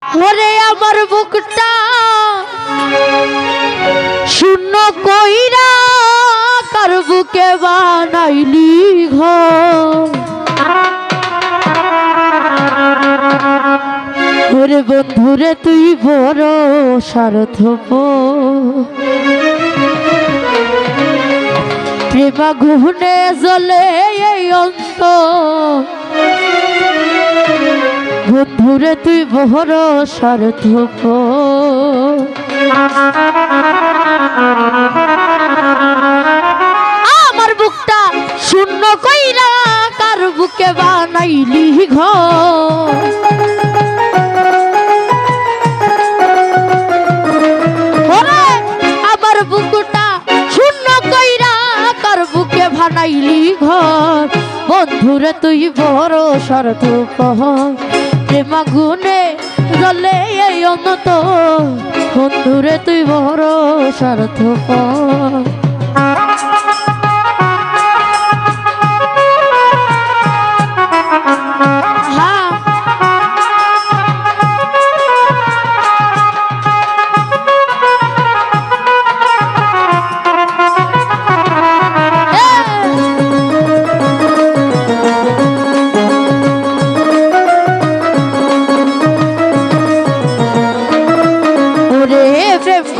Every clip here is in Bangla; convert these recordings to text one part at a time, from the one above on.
ওরে আমার বুকটা শূন্য কইরা কার বুকে বানাইলি ঘর। ওরে বন্ধুরে তুই বড় স্বার্থপর, প্রেমাগুনে জ্বলে এই অন্তর। বন্ধুরে তুই বড় স্বার্থপর, আমার বুকটা শূন্য কইরা কার বুকে বানাইলি ঘর। আমার বুকটা শূন্য কইরা কার বুকে বানাইলি ঘর। বন্ধুরে তুই বড় স্বার্থপর, প্রেমাগুনে জ্বলে এই অন্তর। বন্ধুরে তুই বড় স্বার্থপর।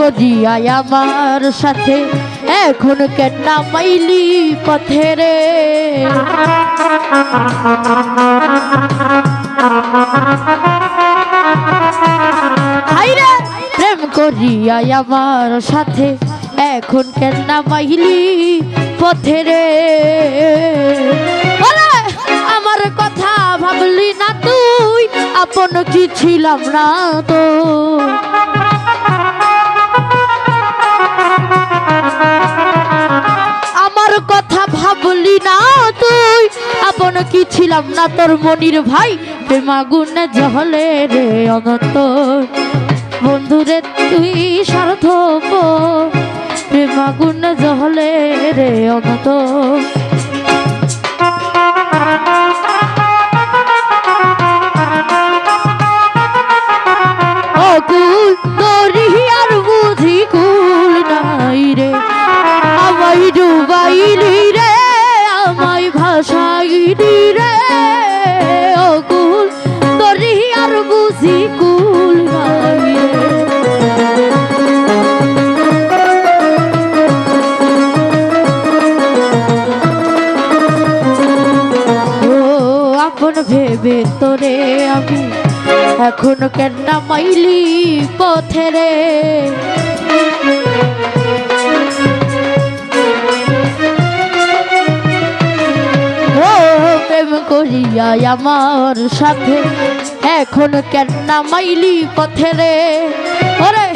করিয়াই আমার সাথে এখন কেন নামাইলি পথে রে। প্রেম করিয়াই আমার সাথে এখন কেন নামাইলি পথে রে। আমার কথা ভাবলি না তুই, আপন কি ছিলাম না তো। আমার কথা ভাবলি না তুই, আপন কি ছিলাম না তোর মনির ভাই। প্রেমাগুনে জ্বলে রে অন্তর। বন্ধুরে তুই স্বার্থপর, প্রেমাগুনে জ্বলে রে অন্তর। অকুল তোরি আর বুঝি কুল নাই রে, আমায় ডুবাইলি রে, আমায় ভাসাইলি রে। অকুল তোরি আর বুঝি কুল নাই রে। ও আপন ভেবে তোরে আমি এখন কেন নামাইলি পথে রে। প্রেম করিয়া আমার সাথে এখন কেন নামাইলি পথে রে। ওরে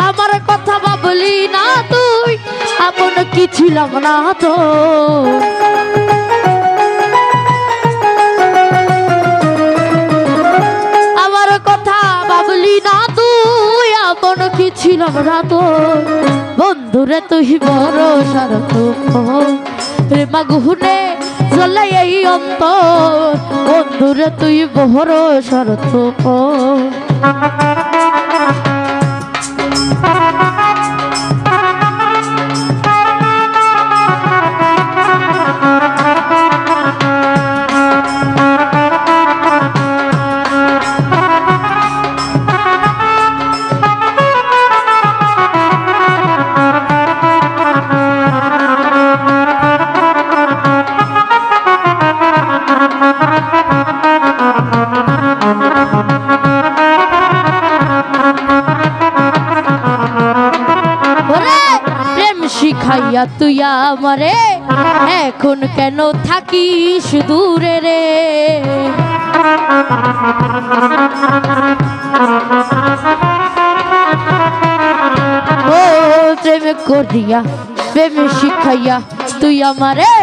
আমার কথা ভাবলি না তুই, আপন কি ছিলাম না তো। আমার কথা ভাবলি না তুই, আপন কি ছিলাম না তো। বন্ধুরে তুই বড় স্বার্থপর, প্রেমাগুনে জ্বলে এই অন্তর। বন্ধুরে তুই বড় স্বার্থপর। শিখাইয়া তুই আমারে এখন কেন থাকিস দূরে রে। ও প্রেম করিয়া প্রেম শিখাইয়া তুই আমারে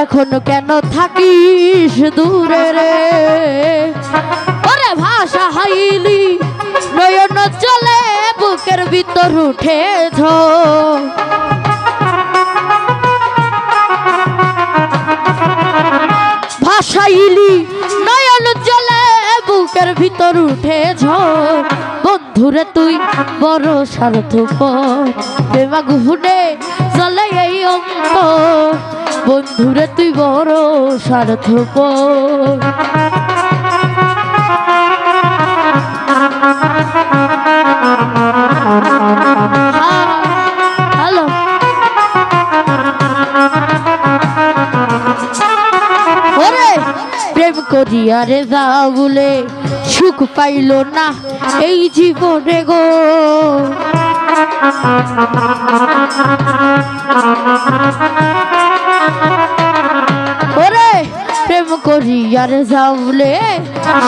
এখন কেন থাকিস দূরে রে। ওরে ভাষা হাইলি নয়ন চলে বুকের ভিতর উঠে ঝড়। ভাষাইলি নয়ন জলে বুকের ভিতর উঠে ঝড় বন্ধুরে তুই বড় স্বার্থপর প্রেম আগুনে জ্বলে এই অন্তর বন্ধুরে তুই বড় স্বার্থপর প্রেম করিয়া রে যাও বলে সুখ পাইল না এই জীবনে গো ওরে প্রেম করিয়া রে যাও বলে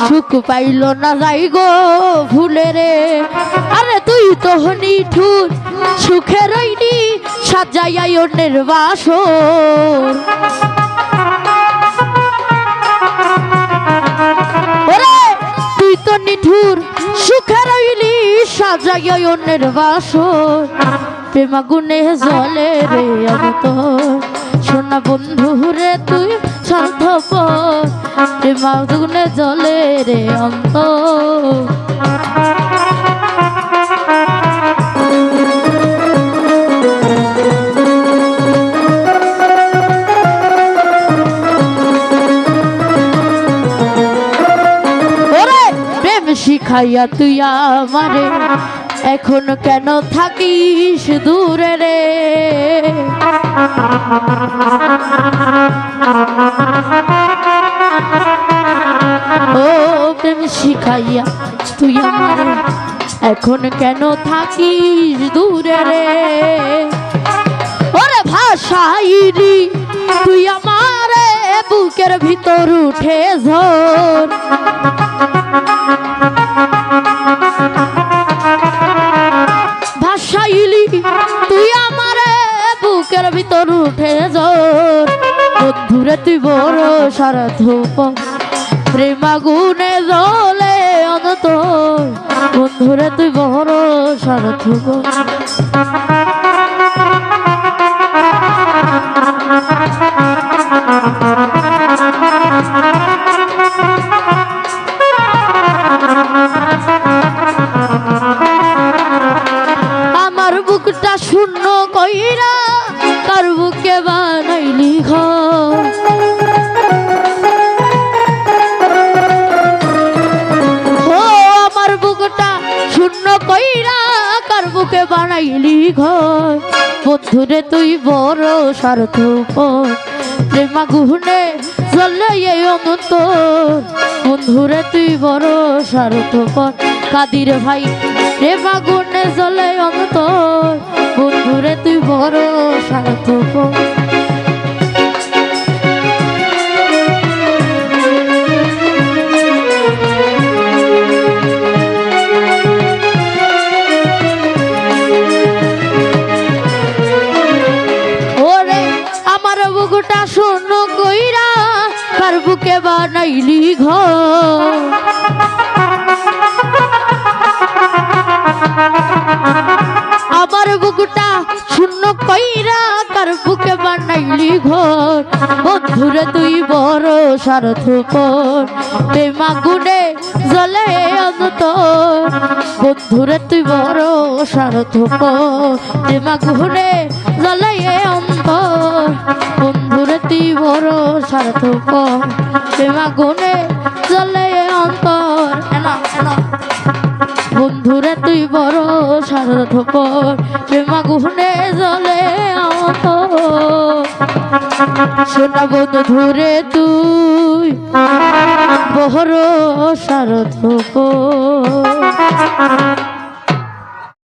সুখ পাইল না যাই গো ভুলে রে আরে তুই তো নিঠুর সুখে রইনি সাজাইয়া অন্যের বাসর নিঠুর সুখে রইলি সাজাইয়া অন্যের বাসর প্রেম আগুনে জ্বলে রে অন্তর সোনা বন্ধু রে তুই স্বার্থপর প্রেম আগুনে জ্বলে রে অন্তর শিখাইয়া তুই আমারে এখন কেন থাকিস দূরে রে ও প্রেম শিখাইয়া তুই আমারে এখন কেন থাকিস দূরে রে ওরে ভাষাইরি তুই আমারে বুকের ভিতর উঠে ঝড় ভাষাইলি তুই আমারে বুকের ভিতর উঠে ঝড় বন্ধুরে তুই বড় স্বার্থপর প্রেম আগুনে জ্বলে অন্তর বন্ধুরে তুই বড় স্বার্থপর বুকটা শূন্য কইরা কার বুকে বানাইলি ঘর ও আমার বুকটা শূন্য কইরা কার বুকে বানাইলি ঘর বন্ধুরে তুই বড় স্বার্থপর প্রেম আগুনে জ্বলে এই অন্তর বন্ধুরে তুই বড় স্বার্থপর কাদির ভাই প্রেম আগুনে জ্বলে অন্তর বন্ধুরে তুই বড় স্বার্থপর ওরে আমার বুকটা শূন্য কইরা কার বুকে বানাইলি ঘর আমার বুকটা শূন্য কইরা কার বুকে বানাইলি ঘর বন্ধুরে তুই বড় স্বার্থপর প্রেম আগুনে জ্বলে অন্তর বন্ধুরে তুই বড় স্বার্থপর প্রেম আগুনে জ্বলে অন্তর বন্ধুরে তুই বড় স্বার্থপর প্রেম আগুনে জ্বলে অন্তর বন্ধুরে তুই বড় স্বার্থপর প্রেম আগুনে জ্বলে অন্তর সোনা বন্ধুরে তুই বড় স্বার্থপর